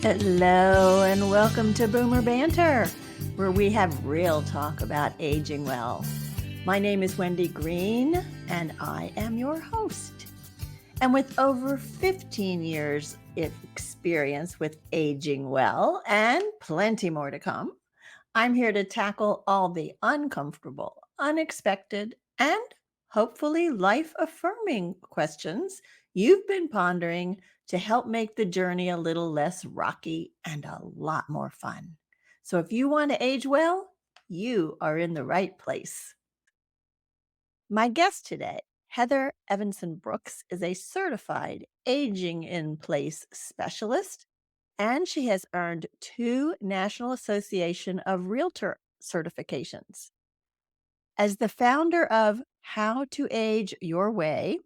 Hello and welcome to Boomer Banter, where we have real talk about aging well. My name is Wendy Green and I am your host. And with over 15 years of experience with aging well and plenty more to come, I'm here to tackle all the uncomfortable, unexpected, and hopefully life affirming questions you've been pondering to help make the journey a little less rocky and a lot more fun. So if you want to age well, you are in the right place. My guest today, Heather Evanson Brooks, is a certified aging in place specialist, and she has earned 2 National Association of Realtor certifications. As the founder of How to Age Your Way,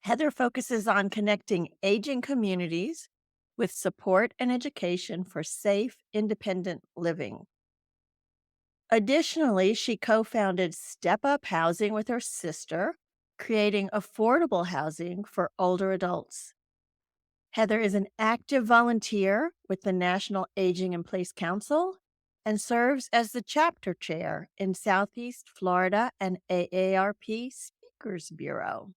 Heather focuses on connecting aging communities with support and education for safe, independent living. Additionally, she co founded Step Up Housing with her sister, creating affordable housing for older adults. Heather is an active volunteer with the National Aging in Place Council and serves as the chapter chair in Southeast Florida and AARP Speakers Bureau.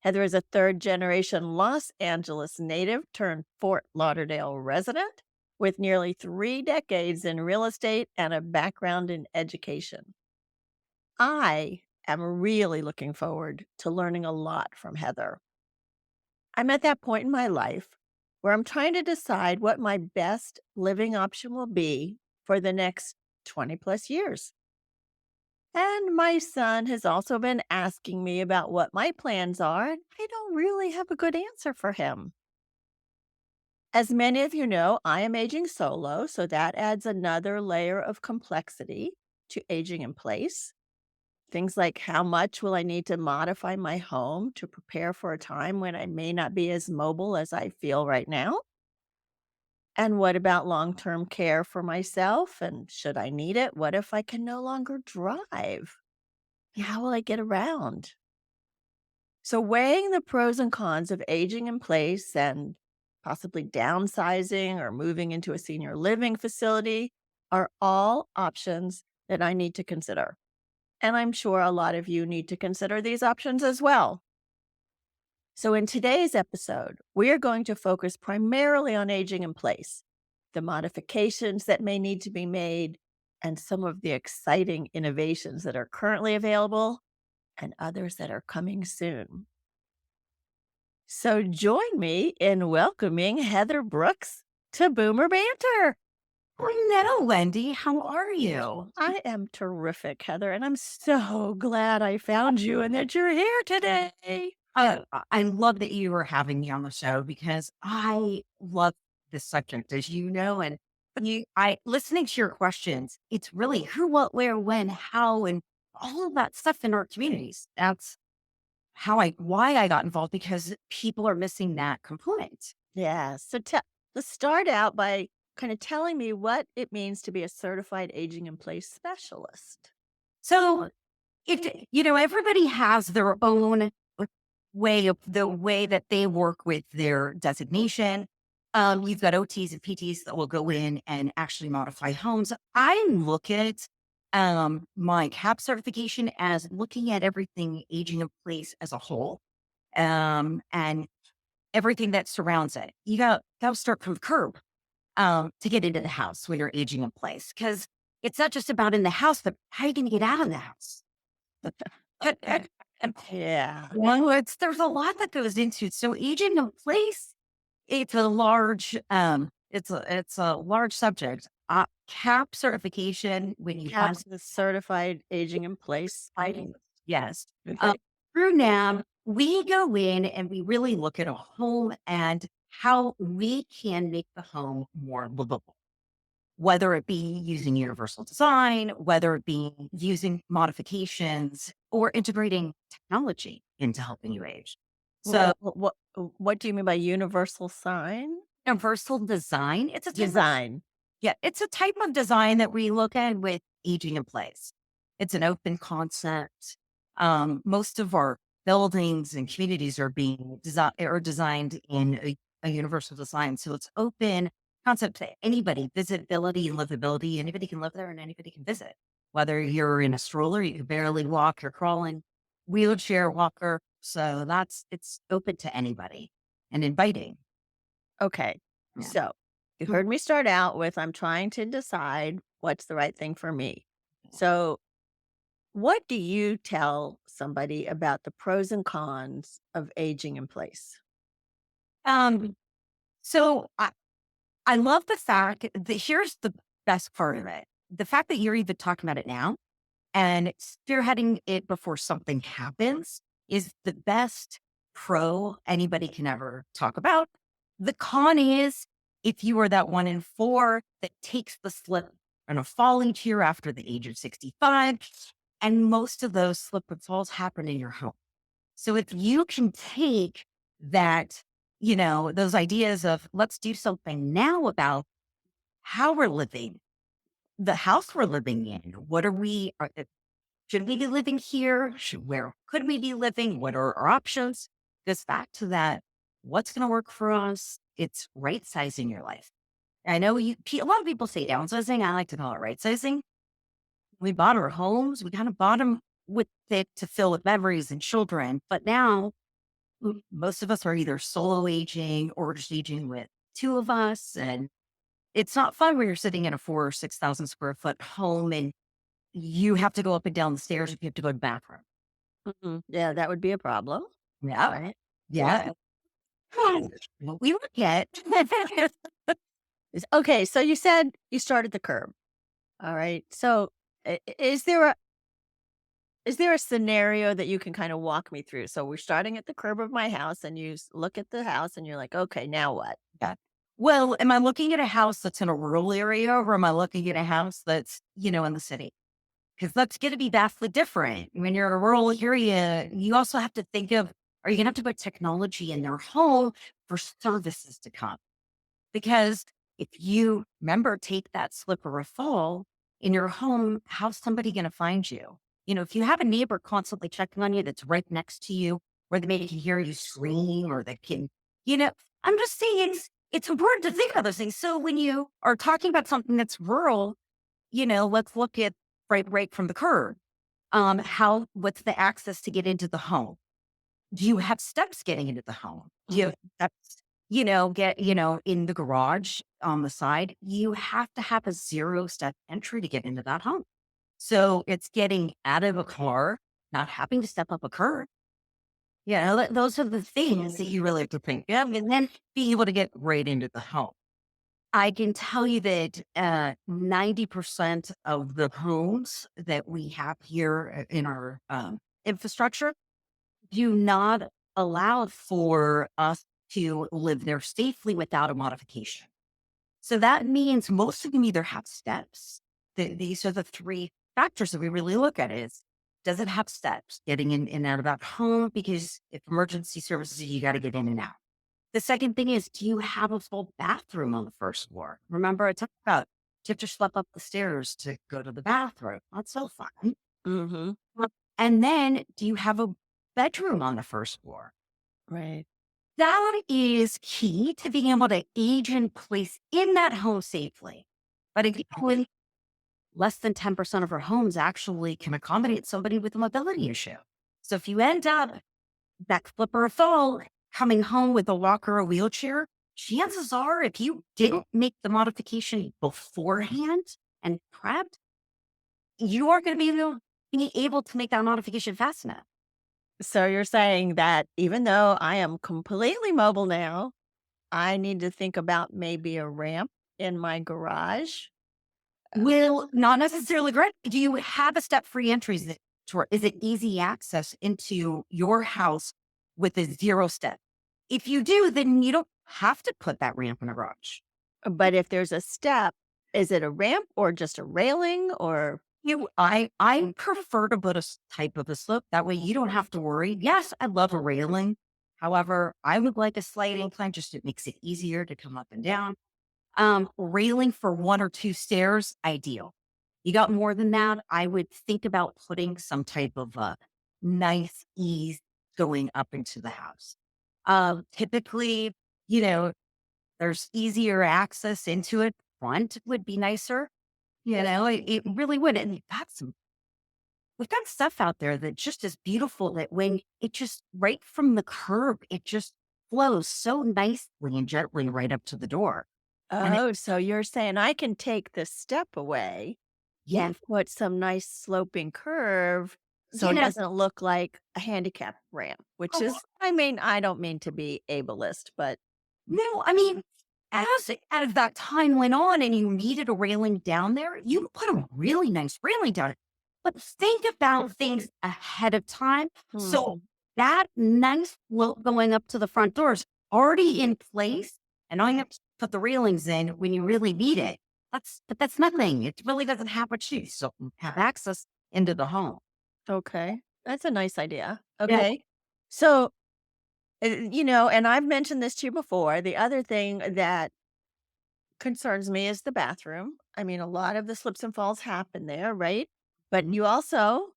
Heather is a third generation Los Angeles native turned Fort Lauderdale resident with nearly 3 decades in real estate and a background in education. I am really looking forward to learning a lot from Heather. I'm at that point in my life where I'm trying to decide what my best living option will be for the next 20 plus years. And my son has also been asking me about what my plans are, and I don't really have a good answer for him. As many of you know, I am aging solo, so that adds another layer of complexity to aging in place. Things like how much will I need to modify my home to prepare for a time when I may not be as mobile as I feel right now? And what about long term care for myself? And should I need it? What if I can no longer drive? How will I get around? So, weighing the pros and cons of aging in place and possibly downsizing or moving into a senior living facility are all options that I need to consider. And I'm sure a lot of you need to consider these options as well. So, in today's episode, we are going to focus primarily on aging in place, the modifications that may need to be made, and some of the exciting innovations that are currently available and others that are coming soon. So, join me in welcoming Heather Brooks to Boomer Banter. Hello, Wendy. How are you? I am terrific, Heather, and I'm so glad I found you and that you're here today. I love that you were having me on the show because I love this subject, as you know, and listening to your questions, it's really who, what, where, when, how, and all of that stuff in our communities. That's why I got involved because people are missing that component. Yeah. So let's start out by kind of telling me what it means to be a certified aging in place specialist. So everybody has their own the way that they work with their designation. You've got OTs and PTs that will go in and actually modify homes. I look at my CAP certification as looking at everything aging in place as a whole, and everything that surrounds it. You got to start from the curb to get into the house when you're aging in place, because it's not just about in the house, but how are you going to get out of the house? Yeah. Well, there's a lot that goes into it. So aging in place, it's a large subject. CAP certification when you have CAPS the certified aging in place. fighting, yes. Okay. Through NAM, we go in and we really look at a home and how we can make the home more livable, whether it be using universal design, whether it be using modifications or integrating technology into helping you age. So What do you mean by universal sign? universal design, Design. it's a type of design that we look at with aging in place. It's an open concept. Most of our buildings and communities are being designed in a universal design. So it's open concept to anybody, visibility and livability. Anybody can live there and anybody can visit. Whether you're in a stroller, you can barely walk, you're crawling, wheelchair, walker. So it's open to anybody and inviting. Okay. Yeah. So you heard me start out with I'm trying to decide what's the right thing for me. So, what do you tell somebody about the pros and cons of aging in place? Um, so I love the fact that here's the best part of it. The fact that you're even talking about it now and spearheading it before something happens is the best pro anybody can ever talk about. The con is if you are that 1 in 4 that takes the slip and a falling tier after the age of 65, and most of those slip and falls happen in your home. So if you can take that, those ideas of let's do something now about how we're living, the house we're living in, what are we, should we be living here? Where could we be living? What are our options? Goes back to that. What's going to work for us? It's right sizing your life. I know a lot of people say downsizing. I like to call it right sizing. We bought our homes. We kind of bought them with it to fill with memories and children. But now most of us are either solo aging or just aging with two of us. And it's not fun when you're sitting in a 4 or 6,000 square foot home and you have to go up and down the stairs if you have to go to the bathroom. Mhm. Yeah, that would be a problem, Yeah. right? Yeah. What we look at. Okay, so you said you started the curb. All right. So, is there a scenario that you can kind of walk me through? So we're starting at the curb of my house, and you look at the house, and you're like, okay, now what? Yeah. Well, am I looking at a house that's in a rural area or am I looking at a house that's, in the city? Because that's going to be vastly different. When you're in a rural area, you also have to think of, are you going to have to put technology in their home for services to come? Because if you remember, take that slip or a fall in your home, how's somebody going to find you? If you have a neighbor constantly checking on you that's right next to you, where they maybe can hear you scream or they can, you know, I'm just saying it's important to think of those things. So when you are talking about something that's rural, let's look at right from the curb. What's the access to get into the home? Do you have steps getting into the home? Do you have steps, in the garage on the side? You have to have a 0 step entry to get into that home. So it's getting out of a car, not having to step up a curb. Those are the things that you really have to think of and then be able to get right into the home. I can tell you that 90% of the homes that we have here in our infrastructure do not allow for us to live there safely without a modification. So that means most of them either have steps. These are the three factors that we really look at is, does it have steps getting in and out of that home? Because if emergency services, you got to get in and out. The second thing is, do you have a full bathroom on the first floor? Remember I talked about, do you have to schlep up the stairs to go to the bathroom? Not so fun. Mm-hmm. And then do you have a bedroom on the first floor? Right. That is key to being able to age in place in that home safely. But again, less than 10% of our homes actually can accommodate somebody with a mobility issue. So if you end up that flip or a fall coming home with a walker or a wheelchair, chances are if you didn't make the modification beforehand and prepped, you are going to be able to make that modification fast enough. So you're saying that even though I am completely mobile now, I need to think about maybe a ramp in my garage? Will not necessarily great. Do you have a step-free entry tour? Is it easy access into your house with a 0 step? If you do, then you don't have to put that ramp in a garage. But if there's a step, is it a ramp or just a railing or I prefer to put type of a slope. That way you don't have to worry. Yes, I love a railing. However, I would like a slight incline just it makes it easier to come up and down. Railing for 1 or 2 stairs, ideal. You got more than that, I would think about putting some type of a nice ease going up into the house. Typically You know, there's easier access into it. Front would be nicer. It really would. And we've got stuff out there that just is beautiful that when it just right from the curb, it just flows so nicely and gently right up to the door. And it, Oh, so you're saying I can take the step away yeah, and put some nice sloping curve so you it know, doesn't look like a handicap ramp, which oh, is I mean, I don't mean to be ableist, but no, I mean, as that time went on and you needed a railing down there, you put a really nice railing down it. But think about things ahead of time. So mhm, that nice float going up to the front doors already in place, and all you have to put the railings in when you really need it. That's nothing. It really doesn't have much use. So you have access into the home. okay. That's a nice idea. Yeah. Okay. So, and I've mentioned this to you before. The other thing that concerns me is the bathroom. I mean, a lot of the slips and falls happen there, right? But Mhm. you also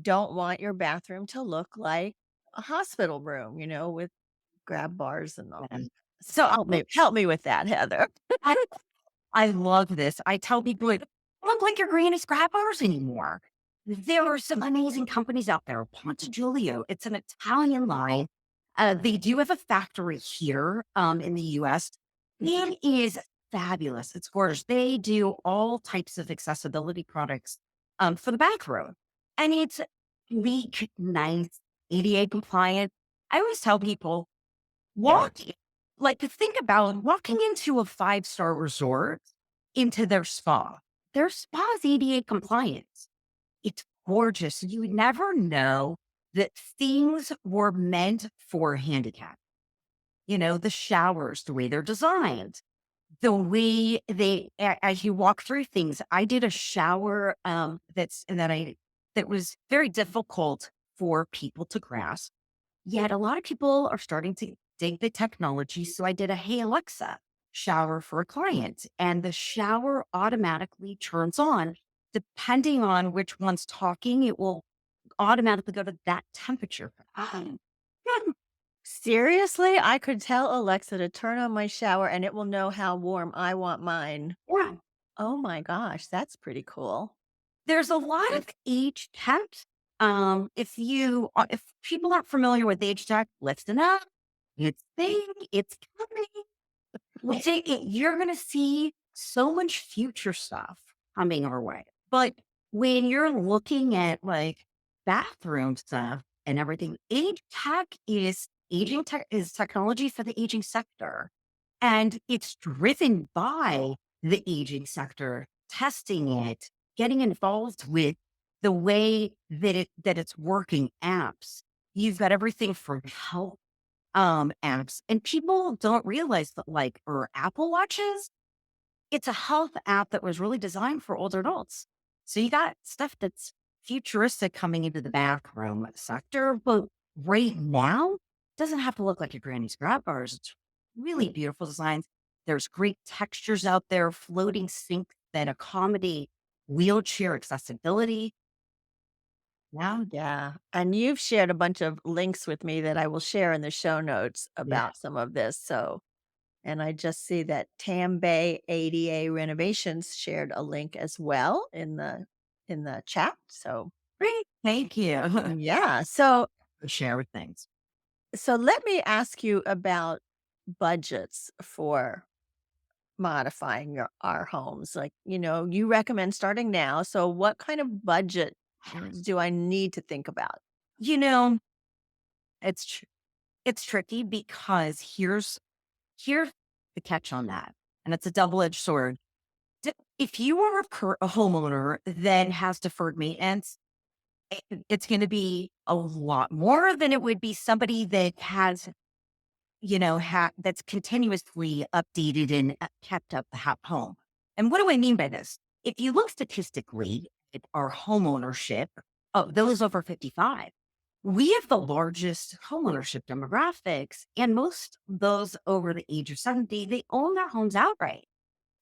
don't want your bathroom to look like a hospital room, with grab bars and all. And So so help me with that, Heather. I I love this. I tell people, like, "I don't like your granny scrap bars anymore." There are some amazing companies out there. Ponte Giulio, it's an Italian line. They do have a factory here in the US. It is fabulous. It's gorgeous. They do all types of accessibility products for the back room. And it's sleek, nice, ADA compliant. I always tell people, walking, like, to think about walking into a five-star resort, into their spa. Their spa is ADA compliant. It's gorgeous. You never know that things were meant for handicap. The showers, the way they're designed, the way as you walk through things. I did a shower that was very difficult for people to grasp. Yet a lot of people are starting to dig the technology. So I did a Hey Alexa shower for a client, and the shower automatically turns on. Depending on which one's talking, it will automatically go to that temperature. Seriously? I could tell Alexa to turn on my shower and it will know how warm I want mine. Yeah. Oh my gosh, that's pretty cool. There's a lot of age tech. If people aren't familiar with age tech, listen up. It's coming. You're going to see so much future stuff coming our way. But when you're looking at like bathroom stuff and everything, aging tech is technology for the aging sector. And it's driven by the aging sector, testing it, getting involved with the way that it's working apps. You've got everything from health apps. And people don't realize that, like, or Apple Watches, it's a health app that was really designed for older adults. So you got stuff that's futuristic coming into the bathroom sector, but right now doesn't have to look like your granny's grab bars. It's really beautiful designs. There's great textures out there, floating sinks that accommodate wheelchair accessibility. Yeah. Yeah. And you've shared a bunch of links with me that I will share in the show notes Yeah. about some of this. So, and I just see that Tambay ADA Renovations shared a link as well in the chat. So, Great. Thank you. yeah. Share things. So let me ask you about budgets for modifying our homes. Like, you recommend starting now. So what kind of budget do I need to think about? You know, it's it's tricky because here's the catch on that, and it's a double-edged sword. If you are a homeowner that has deferred maintenance, it's going to be a lot more than it would be somebody that has, that's continuously updated and kept up the home. And what do I mean by this? If you look statistically at our home ownership of those over 55, we have the largest homeownership demographics, and most of those over the age of 70, they own their homes outright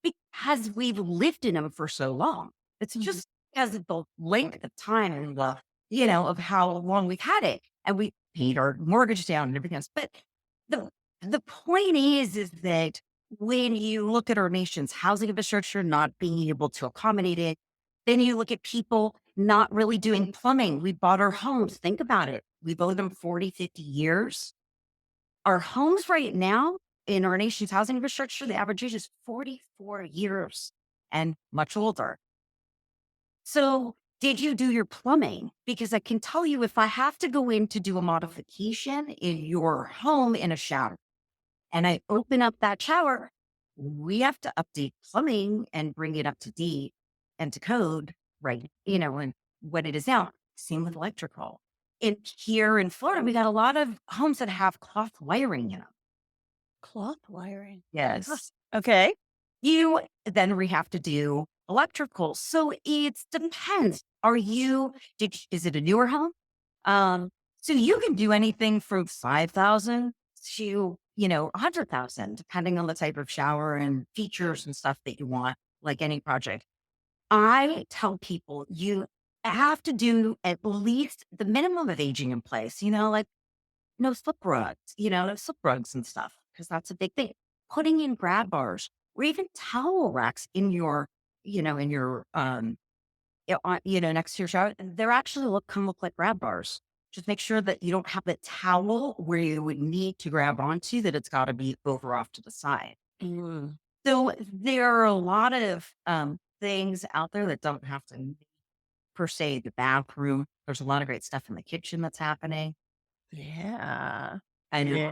because we've lived in them for so long. It's Mhm. just because of the length of time and of how long we've had it, and we paid our mortgage down and everything else. But the the point is that when you look at our nation's housing infrastructure not being able to accommodate it, then you look at people not really doing plumbing. We bought our homes. Think about it. We've owned them 40, 50 years. Our homes right now in our nation's housing infrastructure, the average age is 44 years and much older. So, did you do your plumbing? Because I can tell you if I have to go in to do a modification in your home in a shower and I open up that shower, we have to update plumbing and bring it up to date and to code, right? And what it is now. Same with electrical. And here in Florida, we got a lot of homes that have cloth wiring in them. Cloth wiring. Huh. Yes. Okay. You then we have to do electrical. So it depends. Is it a newer home? Um, so you can do anything from 5,000 to, 100,000, depending on the type of shower and features and stuff that you want, like any project. I tell people you have to do at least the minimum of aging in place, like no slip rugs, no slip rugs and stuff, because that's a big thing. Putting in grab bars or even towel racks in next to your shower, they're actually look like grab bars. Just make sure that you don't have the towel where you would need to grab onto, that it's got to be over off to the side. Mm, So there are a lot of things out there that don't have to be per se the bathroom. There's a lot of great stuff in the kitchen that's happening. yeah. I know. Yeah.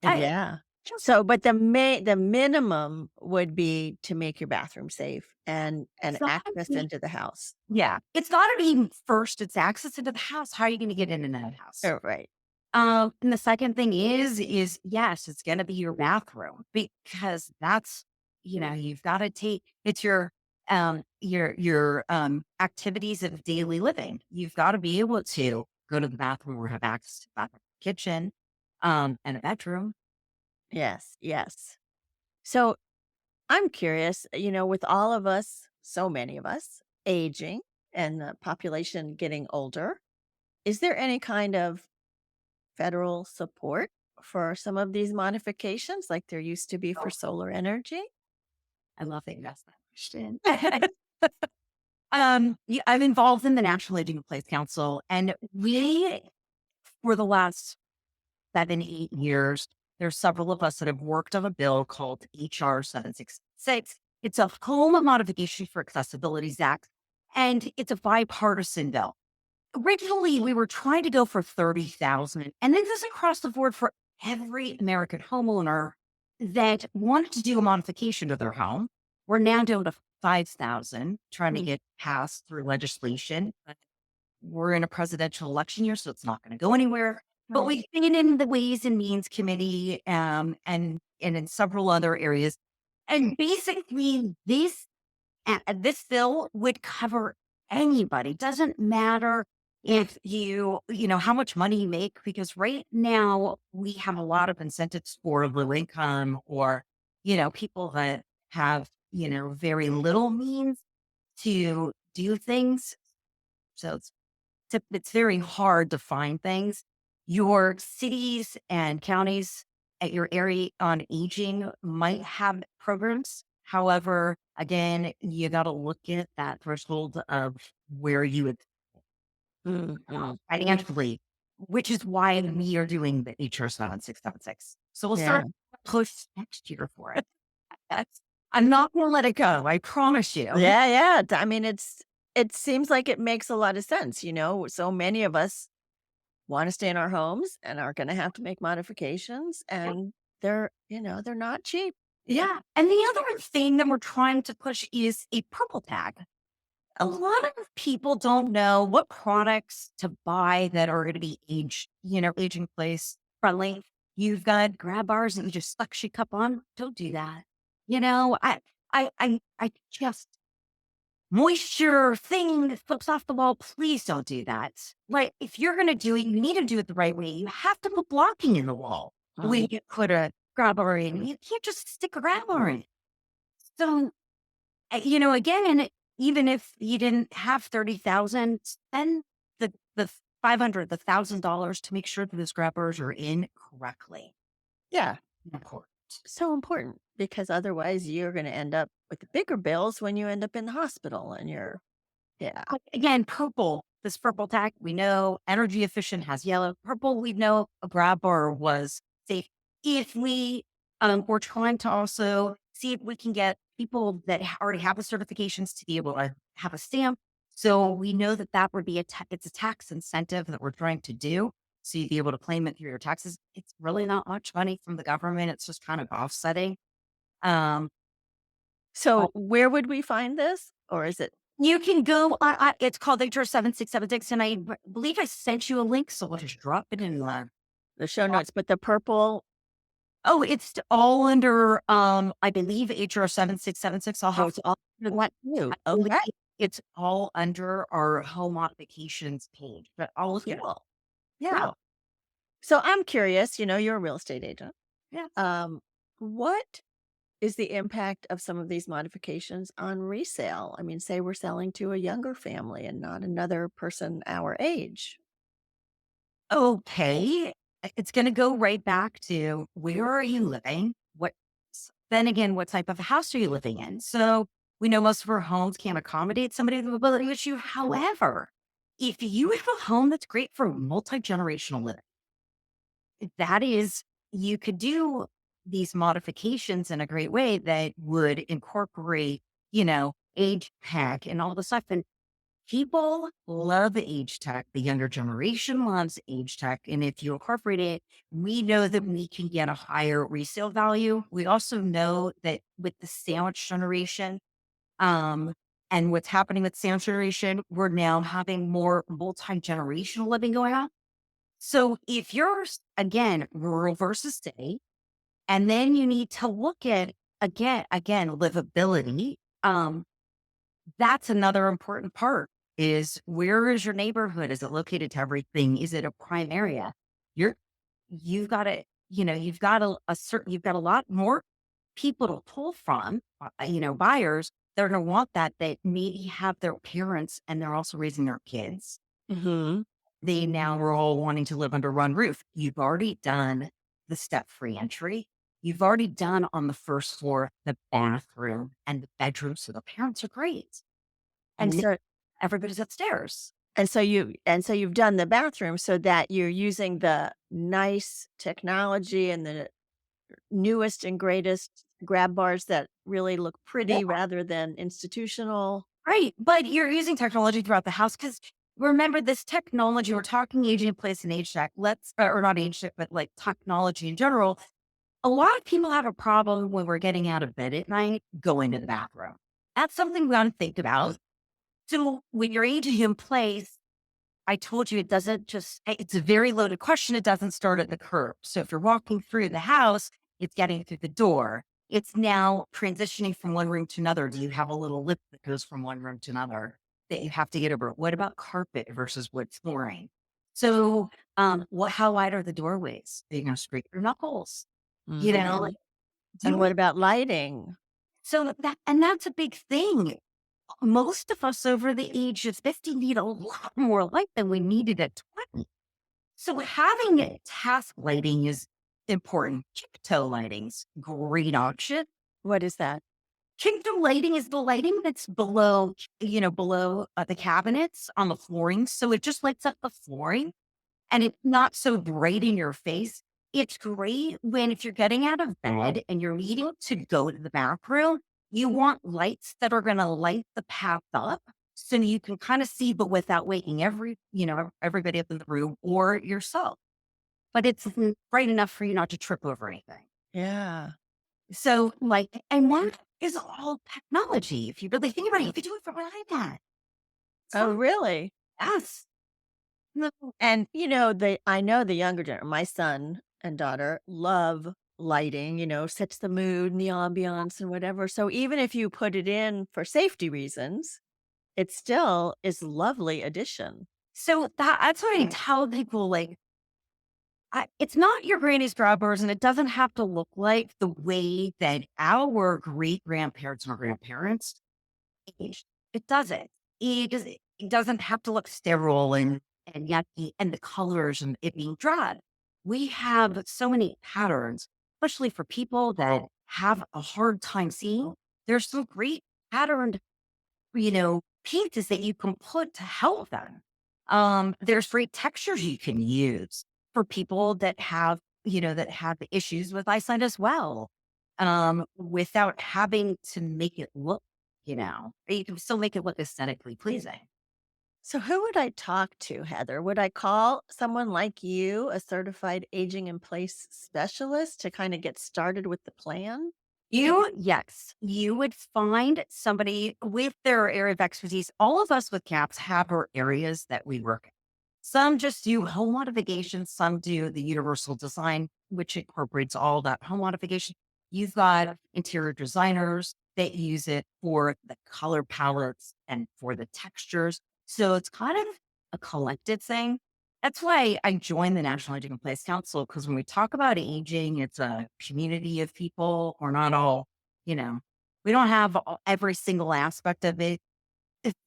I Yeah. just So, but the minimum would be to make your bathroom safe and it's not access into the house. Yeah, it's gotta be first, it's access into the house. How are you gonna get in and out of the house? Oh, right. And the second thing is yes, it's gonna be your bathroom because that's you've gotta take it's your activities of daily living. You've gotta be able to go to the bathroom or have access to the bathroom, kitchen, and a bedroom. Yes, yes. So, I'm curious, with all of us, so many of us aging and the population getting older, is there any kind of federal support for some of these modifications like there used to be for solar energy? I love that you asked that question. Yeah, I'm involved in the National Aging in Place Council, and we, for the last 7, 8 years, there's several of us that have worked on a bill called HR 766. It's a home modification for accessibilities act, and it's a bipartisan bill. Originally, we were trying to go for 30,000, and this is across the board for every American homeowner that wanted to do a modification to their home. We're now down to 5,000, trying to Mm, get passed through legislation. But we're in a presidential election year, so it's not going to go anywhere. But right. we've been in the Ways and Means Committee, and in several other areas. And basically, this bill would cover anybody. Doesn't matter if how much money you make, because right now we have a lot of incentives for low income or, people that have, very little means to do things. So it's very hard to find things. Your cities and counties at your area on aging might have programs. However, again, you got to look at that threshold of where you would Mm, mm. financially, which is why we are doing the HR 7676. So we'll Yeah. start push next year for it. That's, I'm not going to let it go. I promise you. Yeah, yeah. I mean, it seems like it makes a lot of sense, so many of us wanna stay in our homes and are gonna have to make modifications, and they're not cheap. Yeah. And the other thing that we're trying to push is a purple tag. A lot of people don't know what products to buy that are going to be aging place friendly. You've got grab bars that you just suck your cup on. Don't do that. I just moisture thing that flips off the wall. Please don't do that. Like if you're going to do it, you need to do it the right way. You have to put blocking in the wall. The way Mm. you put a grab bar in, you can't just stick a grab bar in. So again, even if you didn't have 30,000, spend the 500, the $1,000 to make sure that the scrappers are in correctly. Yeah. Important. So important because otherwise you're going to end up with the bigger bills when you end up in the hospital and you're, yeah. Again, purple, this purple tag, we know energy efficient has yellow. Purple, we know a grab bar was safe. If we're trying to also see if we can get people that already have the certifications to be able to have a stamp. So we know that that would be it's a tax incentive that we're trying to do. So you'd be able to claim it through your taxes. It's really not much money from the government. It's just kind of offsetting. Um, So where would we find this? Or is it You can go it's called HR 7676, and believe I sent you a link, so I'll just drop it in there. the show notes? But the purple, Oh, it's all under, I believe HR 7676. I'll oh, have it's to all under what that too. I believe Okay. it's all under our home modifications page, but I'll look it Cool. up. Yeah, Cool. So I'm curious, you're a real estate agent. yeah. Um, what is the impact of some of these modifications on resale? I mean, say we're selling to a younger family and not another person our age. Okay. It's gonna go right back to where are you living? Then again, what type of house are you living in? So we know most of our homes can't accommodate somebody with a mobility issue. However, if you have a home that's great for multi-generational living, that is, you could do these modifications in a great way that would incorporate, age tech and all the stuff. And people love age tech. The younger generation loves age tech. And if you incorporate it, we know that we can get a higher resale value. We also know that with the sandwich generation, and what's happening with sandwich generation, we're now having more multi-generational living going on. So if you're, again, rural versus city, and then you need to look at, again, livability. That's another important part is where is your neighborhood? Is it located to everything? Is it a prime area? You're you've got to, you've got you've got a lot more people to pull from, buyers that are going to want that maybe have their parents and they're also raising their kids. Hmm. They now are all wanting to live under one roof. You've already done the step free entry. You've already done on the first floor the bathroom and the bedroom. So the parents are great. And And so everybody's upstairs. and so you've done the bathroom so that you're using the nice technology and the newest and greatest grab bars that really look Yeah. pretty rather than institutional. Right. But you're using technology throughout the house because remember this technology, we're talking aging in place and age check. Or not age check, but like technology in general. A lot of people have a problem when we're getting out of bed at night, going to the bathroom. That's something we want to think about. So when you're aging in place, I told you it doesn't just, it's a very loaded question. It doesn't start at the curb. So if you're walking through the house, it's getting through the door. It's now transitioning from one room to another. Do you have a little lip that goes from one room to another that you have to get over? What about carpet versus wood flooring? So, how wide are the doorways? Are you going to scrape your knuckles? Mhm. Like, And do what we? about lighting? That's a big thing. Most of us over the age of 50 need a lot more light than we needed at 20. So having task lighting is important. Tiptoe lighting's great option. What is that? Tiptoe lighting is the lighting that's below the cabinets on the flooring. So it just lights up the flooring and it's not so bright in your face. It's great when if you're getting out of bed and you're needing to go to the bathroom, you want lights that are going to light the path up so you can kind of see, but without waking everybody up in the room or yourself. But it's bright enough for you not to trip over anything. Yeah. So and that is all technology. If you really think about it, you could do it from an iPad. It's Oh, fun. really? Yes. No. And, I know the younger my son and daughter love lighting, sets the mood and the ambiance and whatever. So even if you put it in for safety reasons, it still is lovely addition. So that's what I tell people. It's not your granny's grabbers, and it doesn't have to look like the way that our great grandparents and our grandparents aged. It doesn't. It doesn't have to look sterile and yucky, and the colors and it being drab. We have so many patterns. especially for people that have a hard time seeing. There's some great patterned, pieces that you can put to help them. There's great textures you can use for people that have issues with eyesight as well. Without having to make it look, or you can still make it look aesthetically pleasing. So, who would I talk to, Heather? Would I call someone like you, a certified aging in place specialist, to kind of get started with the plan? Yes, you would find somebody with their area of expertise. All of us with CAPS have our areas that we work in. Some just do home modifications, some do the universal design, which incorporates all that home modification. You've got interior designers that use it for the color palettes and for the textures. So it's kind of a collective thing. That's why I joined the National Aging in Place Council, because when we talk about aging, it's a community of people. We're not all, you know, we don't have every single aspect of it.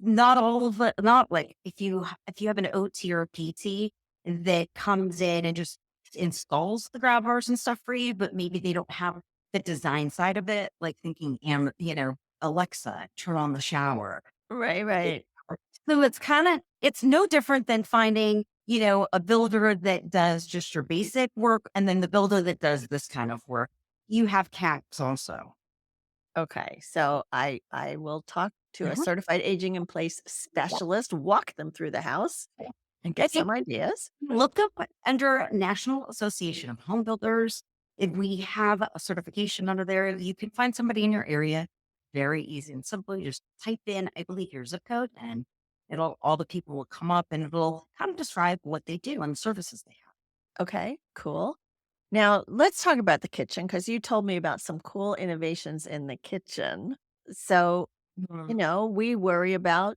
Not all of it. Not like if you have an OT or a PT that comes in and just installs the grab bars and stuff for you, but maybe they don't have the design side of it, like thinking, Alexa, turn on the shower. Right, right. So it's no different than finding, a builder that does just your basic work and then the builder that does this kind of work. You have caps also. Okay, so I will talk to a Mhm. certified aging in place specialist, walk them through the house, and get If you some ideas. look up under National Association of Home Builders, if we have a certification under there, you can find somebody in your area. Very easy and simple. You just type in, I believe, your zip code, and all the people will come up and it'll kind of describe what they do and the services they have. Okay, cool. Now, let's talk about the kitchen because you told me about some cool innovations in the kitchen. So, Mhm. we worry about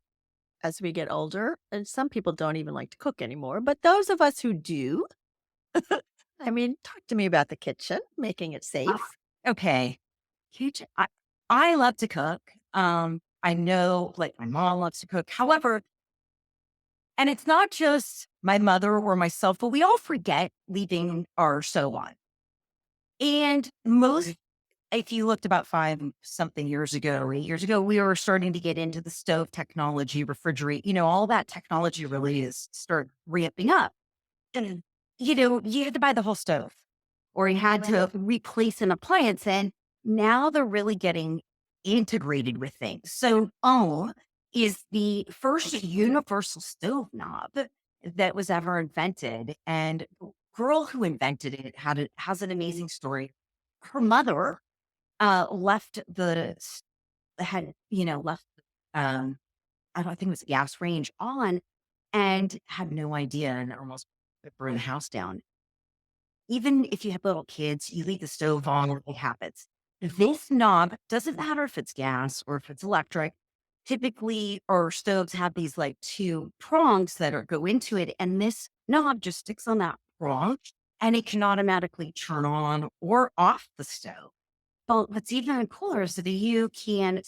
as we get older, and some people don't even like to cook anymore, but those of us who do, I mean, talk to me about the kitchen, making it Ah, safe. okay. Huge. I love to cook. I know like my mom loves to cook. However, and it's not just my mother or myself, but we all forget leaving our stove on. And if you looked about five something years ago or 8 years ago, we were starting to get into the stove technology, refrigerate, all that technology really is start ramping up. And, you had to buy the whole stove or you had to replace an appliance. And now they're really getting integrated with things. So, is the first universal stove knob that was ever invented. And the girl who invented it has an amazing story. Her mother left left, um, I don't think it was a gas range on and had no idea and almost burned the house down. Even if you have little kids, you leave the stove on, it happens. This knob doesn't matter if it's gas or if it's electric. Typically, our stoves have these like two prongs go into it, and this knob just sticks on that prong and it can automatically turn on or off the stove. But what's even cooler is that you can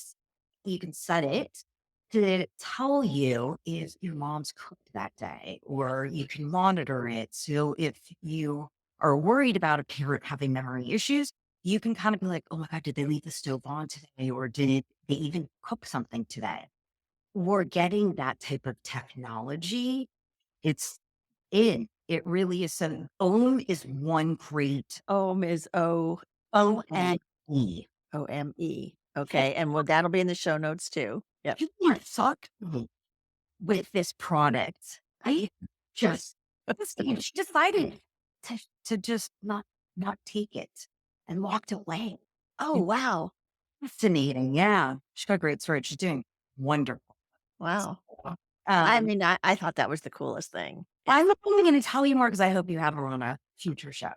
set it to tell you if your mom's cooked that day, or you can monitor it. So if you are worried about a parent having memory issues, you can kind of be like, oh my God, did they leave the stove on today? Or did they even cook something today? We're getting that type of technology. It's it really is. So OM is one great OM is OME. OME. Okay, and well, that'll be in the show notes too. Yep. You are sucked with this product. I just, she decided to just not take it and walked away. Oh, It's wow. fascinating. Yeah. She's got a great story. She's doing wonderful. Wow. I Um, mean, I thought that was the coolest thing. Yeah. I'm only going to tell you more because I hope you have her on a future show.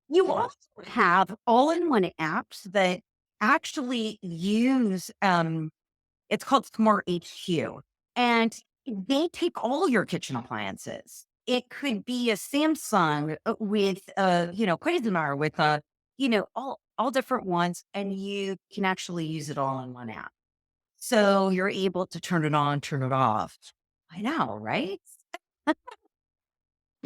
You also have all-in-one apps that actually use it's called Smart HQ, and they take all your kitchen appliances. It could be a Samsung with Cuisinart with all different ones, and you can actually use it all in one app. So you're able to turn it on, turn it off. I know, right?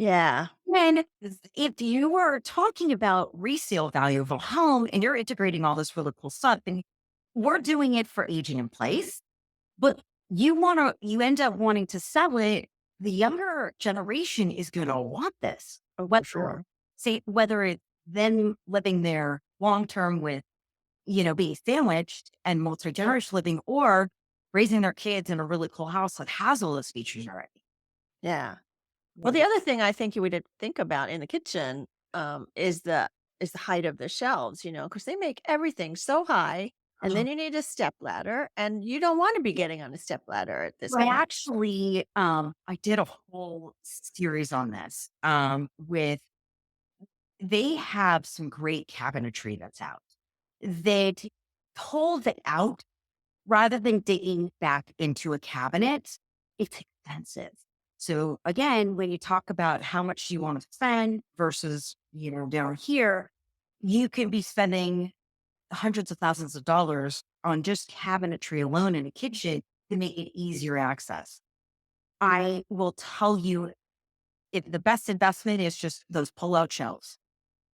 Yeah. And if you are talking about resale value of a home and you're integrating all this really cool stuff, and we're doing it for aging in place, but you end up wanting to sell it. The younger generation is going to want this, Oh, for whether sure. whether it's them living there long term with, being sandwiched and multi generation living, or raising their kids in a really cool house that has all those features already. Yeah. Well, the Yeah. other thing I think you would think about in the kitchen, is the height of the shelves, because they make everything so high, and then you need a step ladder, and you don't wanna be getting on a step ladder at this I point. actually, I did a whole series on this, they have some great cabinetry that's out that pulls it out rather than digging back into a cabinet. It's expensive. So again, when you talk about how much you want to spend versus, down here, you can be spending hundreds of thousands of dollars on just cabinetry alone in a kitchen to make it easier access. I will tell you, if the best investment is just those pull-out shelves.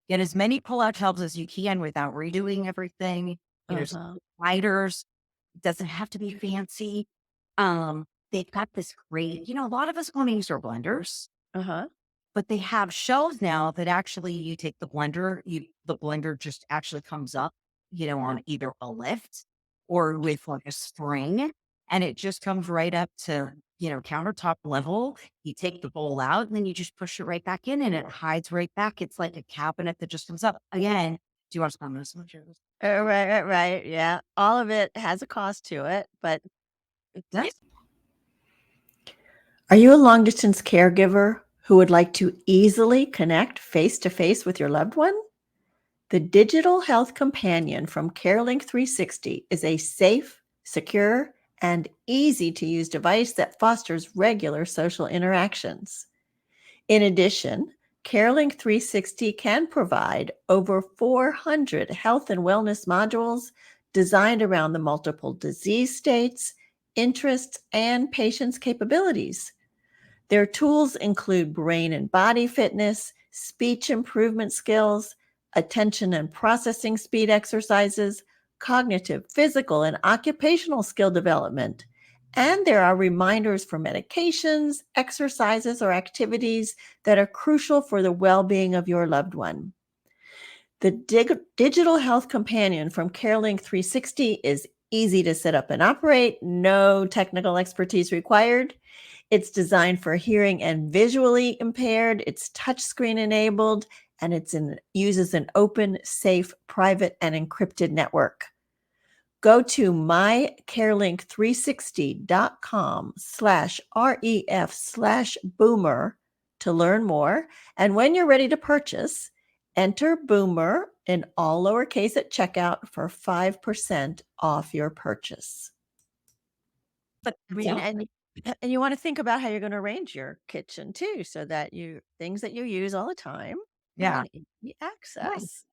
Get as many pull-out shelves as you can without redoing everything. Just Uh-huh. sliders. Doesn't have to be fancy. They've got this great, a lot of us want to use our blenders, Uh-huh. but they have shelves now that actually you take the blender just actually comes up, on either a lift or with like a spring, and it just comes right up to, countertop level. You take the bowl out and then you just push it right back in and it hides right back. It's like a cabinet that just comes up. Again, do you want to spend this much? Right, right, right, yeah. All of it has a cost to it, but It y does. are you a long distance caregiver who would like to easily connect face to face with your loved one? The digital health companion from CareLink 360 is a safe, secure, and easy to use device that fosters regular social interactions. In addition, CareLink 360 can provide over 400 health and wellness modules designed around the multiple disease states, interests, and patients' capabilities. Their tools include brain and body fitness, speech improvement skills, attention and processing speed exercises, cognitive, physical, and occupational skill development. And there are reminders for medications, exercises, or activities that are crucial for the well being of your loved one. The digital health companion from CareLink 360 is easy to set up and operate, no technical expertise required. It's designed for hearing and visually impaired. It's touchscreen enabled, and uses an open, safe, private, and encrypted network. Go to mycarelink360.com/ref/boomer to learn more. And when you're ready to purchase, enter boomer in all lowercase at checkout for 5% off your purchase. But I mean, and you wanna think about how you're gonna arrange your kitchen too, so that you things that you use all the time yeah. and easy Right. access.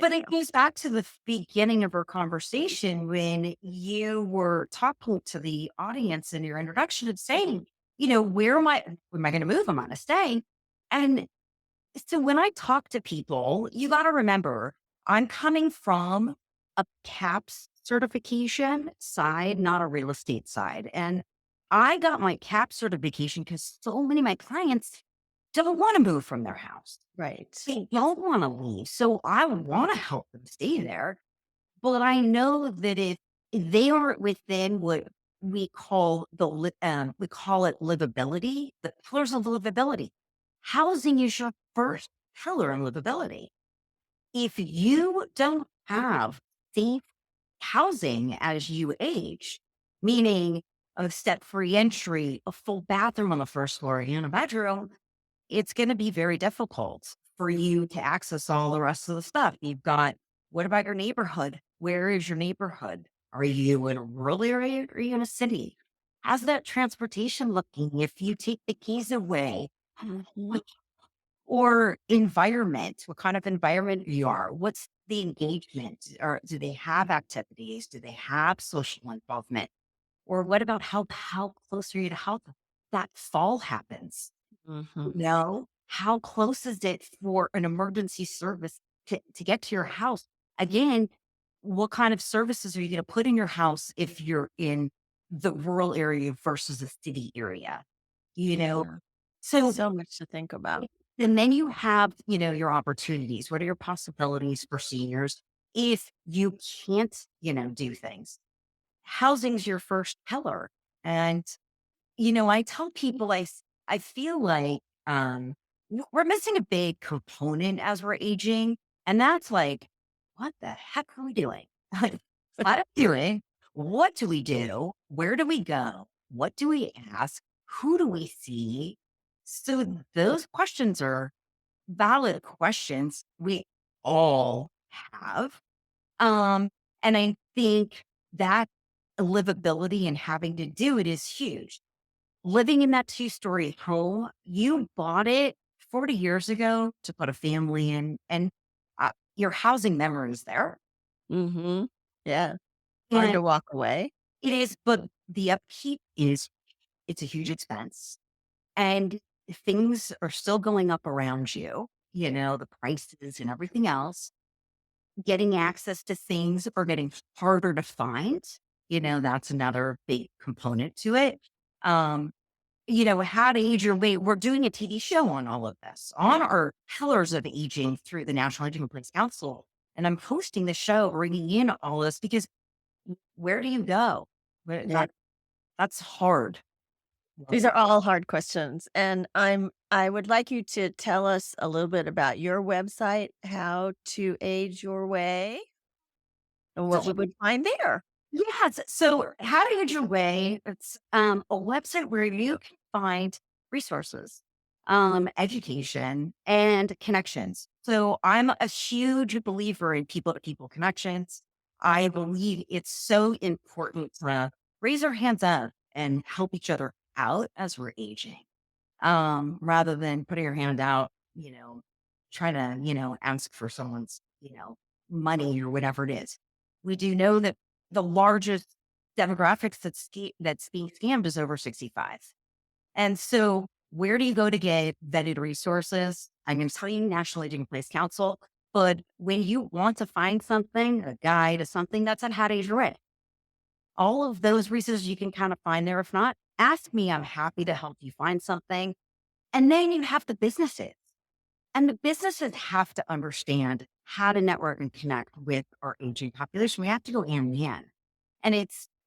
But it goes back to the beginning of our conversation when you were talking to the audience in your introduction and saying, where am I going to move? Am I going to stay? And so when I talk to people, you got to remember, I'm coming from a CAPS certification side, not a real estate side. And I got my CAPS certification because so many of my clients don't want to move from their house. Right. They don't want to leave. So I want to help them stay there. But I know that if they aren't within what we call it livability, the pillars of livability. Housing is your first pillar in livability. If you don't have safe housing as you age, meaning a step-free entry, a full bathroom on the first floor and a bedroom, it's going to be very difficult for you to access all the rest of the stuff. What about your neighborhood? Where is your neighborhood? Are you in a rural area? Or are you in a city? How's that transportation looking if you take the keys away? Mhm. What- Or environment, what kind of environment you are? What's the engagement? Or do they have activities? Do they have social involvement? Or what about how close are you to health that fall happens? Mhm. Know how close is it for an emergency service to get to your house? Again, what kind of services are you going to put in your house if you're in the rural area versus a city area? You know, Yeah. so So much to think about. and then you have, your opportunities. What are your possibilities for seniors if you can't, do things? Housing's your first pillar. And I tell people I feel like we're missing a big component as we're aging, and that's like, what the heck are we doing? Like, what are we doing? What do we do? Where do we go? What do we ask? Who do we see? So those questions are valid questions we all have. Um, and I think that livability and having to do it is huge. Living in that two-story home, you bought it 40 years ago to put a family in, and your housing memories there. Mhm. Yeah. Hard And to walk away. it is, but the upkeep is it's a huge expense. And things are still going up around you, the prices and everything else. Getting access to things are getting harder to find. That's another big component to it. Um, how to age your way. We're doing a TV show on all of this, on our pillars of aging through the National Aging in Place Council. And I'm hosting the show, bringing in all this because where do you go? Yeah. That's hard. These are all hard questions, and I would like you to tell us a little bit about your website, How to Age Your Way, and what we would find there. Yes. So how to age your way. It's a website where you can find resources, education, and connections. So I'm a huge believer in people to people connections. I believe it's so important to raise our hands up and help each other out as we're aging, rather than putting your hand out, trying to, ask for someone's, money or whatever it is. We do know that the largest demographics that's being scammed is over 65. And so where do you go to get vetted resources? I'm going to tell you National Aging in Place Council, but when you want to find something, a guide, or something that's on how to age your way, all of those resources you can kind of find there. If not, ask me. I'm happy to help you find something. And then you have the businesses. And the businesses have to understand how to network and connect with our aging population. We have to go hand in hand. And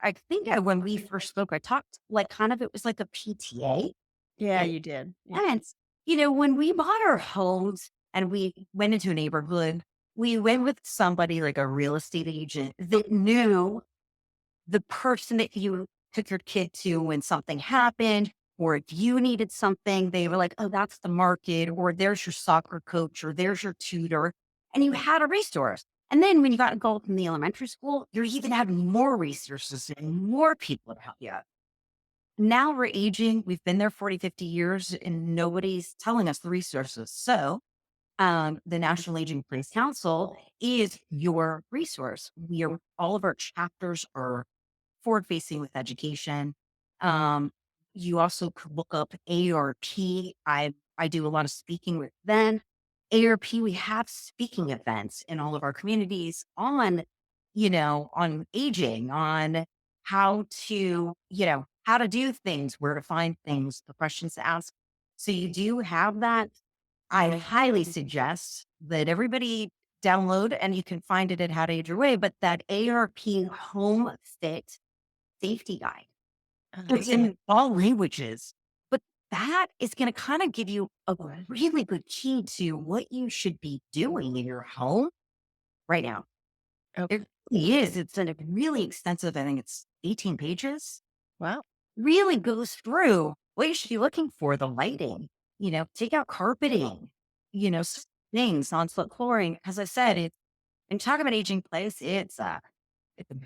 I think when we first spoke, I talked like kind of, it was like a PTA. Yeah, And you did. Yeah. it's, when we bought our homes and we went into a neighborhood, we went with somebody like a real estate agent that knew the person that you took your kid to when something happened, or if you needed something, they were like, oh, that's the market, or there's your soccer coach, or there's your tutor. And you had a resource. And then when you got involved in the elementary school, you're even having more resources and more people to help you out. Now we're aging. We've been there 40, 50 years, and nobody's telling us the resources. So the National Aging Place Council is your resource. All of our chapters are forward facing with education. Um, you also could look up ARP. I do a lot of speaking with them. ARP, we have speaking events in all of our communities on, on aging, on how to do things, where to find things, the questions to ask. So you do have that. I highly suggest that everybody download, and you can find it at How to Age Your Way, but that ARP home fit safety guide. It's Yeah. in all languages, but that is going to kind of give you a really good key to what you should be doing in your home right now. Okay. It really is. It's a really extensive, I think it's 18 pages, Wow. really goes through what you should be looking for, the lighting, take out carpeting, things on foot flooring. As I said, and talk about aging place, it's a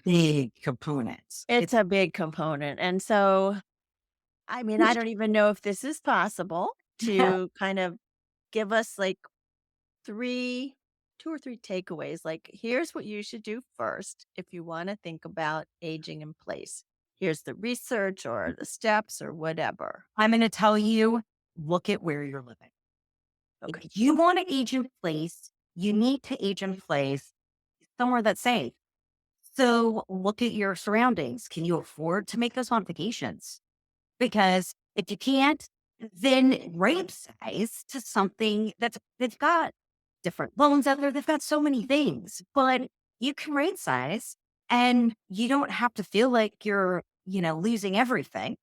big component. It's a big component, and so, I mean, I don't even know if this is possible to kind of give us, like, 3 2 or 3 takeaways, like, here's what you should do first if you wanna think about aging in place. Here's the research or the steps or whatever. I'm going to tell you, look at where you're living. Okay. If you want to age in place, you need to age in place somewhere that's safe. So look at your surroundings. Can you afford to make those modifications? Because if you can't, then right size to something that's got different loans out there. They've got so many things, but you can right size and you don't have to feel like you're, losing everything.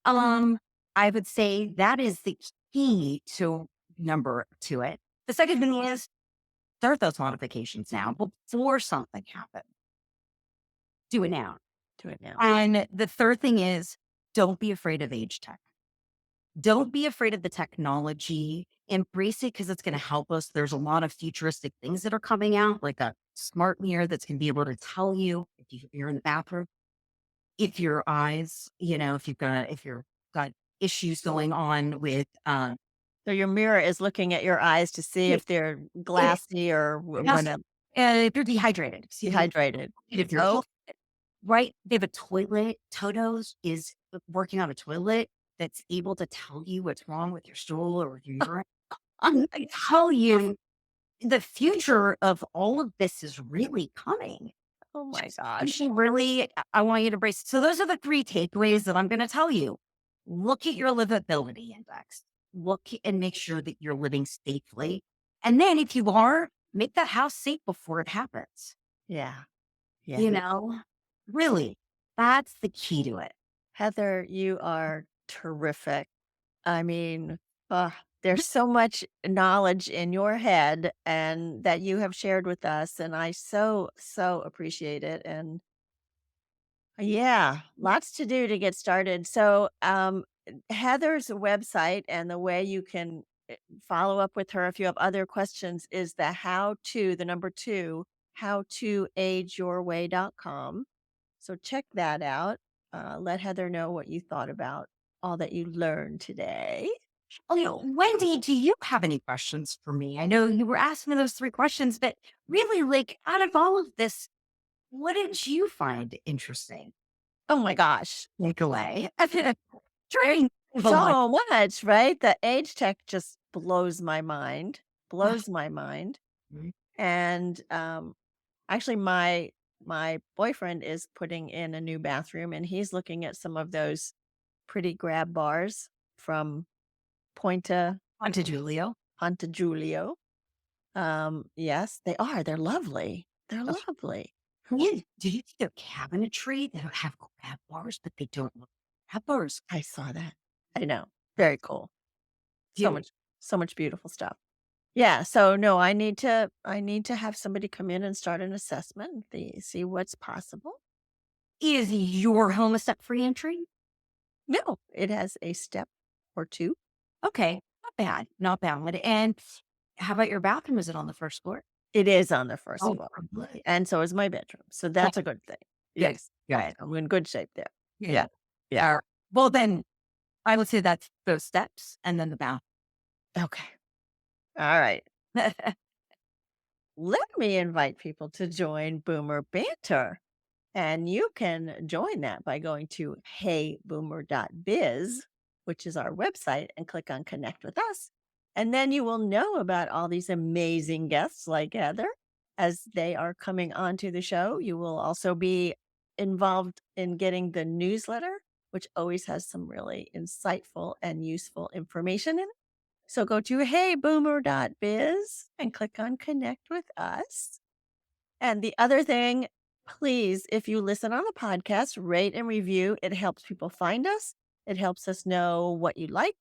I would say that is the key to number to it. The second thing is start those modifications now before something happens. Do it now. Do it now. And the third thing is don't be afraid of age tech. Don't be afraid of the technology. Embrace it because it's going to help us. There's a lot of futuristic things that are coming out, like a smart mirror that's going to be able to tell you you're in the bathroom, if your eyes, if you've got issues going on with So your mirror is looking at your eyes to see it, if they're it, glassy or yes, whatever, if you're dehydrated, see dehydrated. if you're Oh, right. They have a toilet. Toto's is working on a toilet that's able to tell you what's wrong with your stool or your urine. I tell you, the future of all of this is really coming. oh my You gosh. should really, I want you to brace. So those are the three takeaways that I'm going to tell you. Look at your livability index. Look and make sure that you're living safely. And then if you are, make that house safe before it happens. Yeah. Yeah. You know, really, that's the key to it. Heather, you are terrific. I mean, uh, there's so much knowledge in your head and that you have shared with us. And I so, so appreciate it. And yeah, lots to do to get started. So, Heather's website and the way you can follow up with her if you have other questions is the how to, the number two, how to ageyourway.com. So check that out. Let Heather know what you thought about all that you learned today. Oh, Wendy, do you have any questions for me? I know you were asking me those three questions, but really, like, out of all of this, what did you find interesting? Oh my gosh. Take away. Trying a lot. So much, right? The age tech just blows my mind, blows my mind. Mhm. And actually my boyfriend is putting in a new bathroom and he's looking at some of those pretty grab bars from Pointa On to Julio. Giulio. Yes, they are. They're lovely. They're Oh, lovely. yeah. Do you think they're cabinetry that have grab bars, but they don't look grab bars? I saw that. I know. Very cool. So Do much so much beautiful stuff. Yeah, so no, I need to have somebody come in and start an assessment and see what's possible. is your home a step free entry? No, it has a step or two. Okay, not bad, not bad. And how about your bathroom? Is it on the first floor? It is on the first Oh, floor, good. and so is my bedroom, so Okay, that's a good thing. good, Yes, good. I'm in good shape there. Yeah. Yeah, yeah. Well, then I would say that's those steps and then the bath. Okay. All right. Let me invite people to join Boomer Banter. And you can join that by going to heyboomer.biz, which is our website, and click on connect with us. And then you will know about all these amazing guests like Heather as they are coming onto the show. You will also be involved in getting the newsletter, which always has some really insightful and useful information in it. So go to heyboomer.biz and click on connect with us. And the other thing, please, if you listen on the podcast, rate and review. It helps people find us. It helps us know what you like,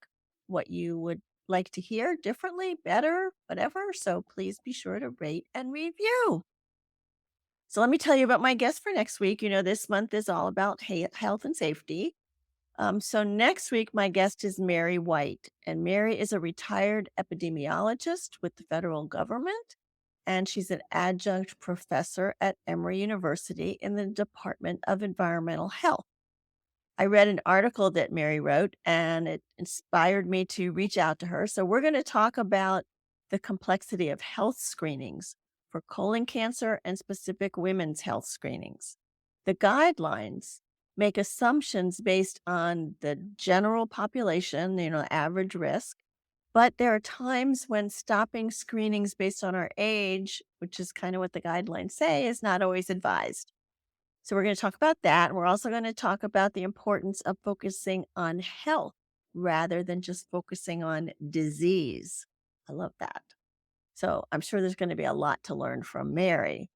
what you would like to hear differently, better, whatever. So please be sure to rate and review. So let me tell you about my guest for next week. You know, this month is all about health and safety. So next week, my guest is Mary White, and Mary is a retired epidemiologist with the federal government, and she's an adjunct professor at Emory University in the Department of Environmental Health. I read an article that Mary wrote, and it inspired me to reach out to her. So we're going to talk about the complexity of health screenings for colon cancer and specific women's health screenings, the guidelines make assumptions based on the general population, average risk. But there are times when stopping screenings based on our age, which is kind of what the guidelines say, is not always advised. So we're going to talk about that. And we're also going to talk about the importance of focusing on health rather than just focusing on disease. I love that. So I'm sure there's going to be a lot to learn from Mary.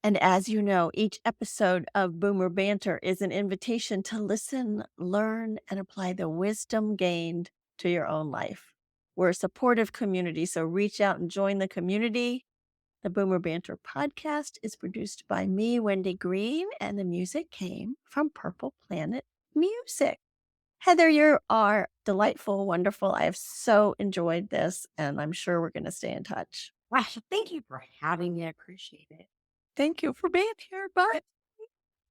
And as you know, each episode of Boomer Banter is an invitation to listen, learn, and apply the wisdom gained to your own life. We're a supportive community, so reach out and join the community. The Boomer Banter podcast is produced by me, Wendy Green, and the music came from Purple Planet Music. Heather, you are delightful, wonderful. I have so enjoyed this, and I'm sure we're going to stay in touch. Wow, thank you for having me. I appreciate it. Thank you for being here. Bye.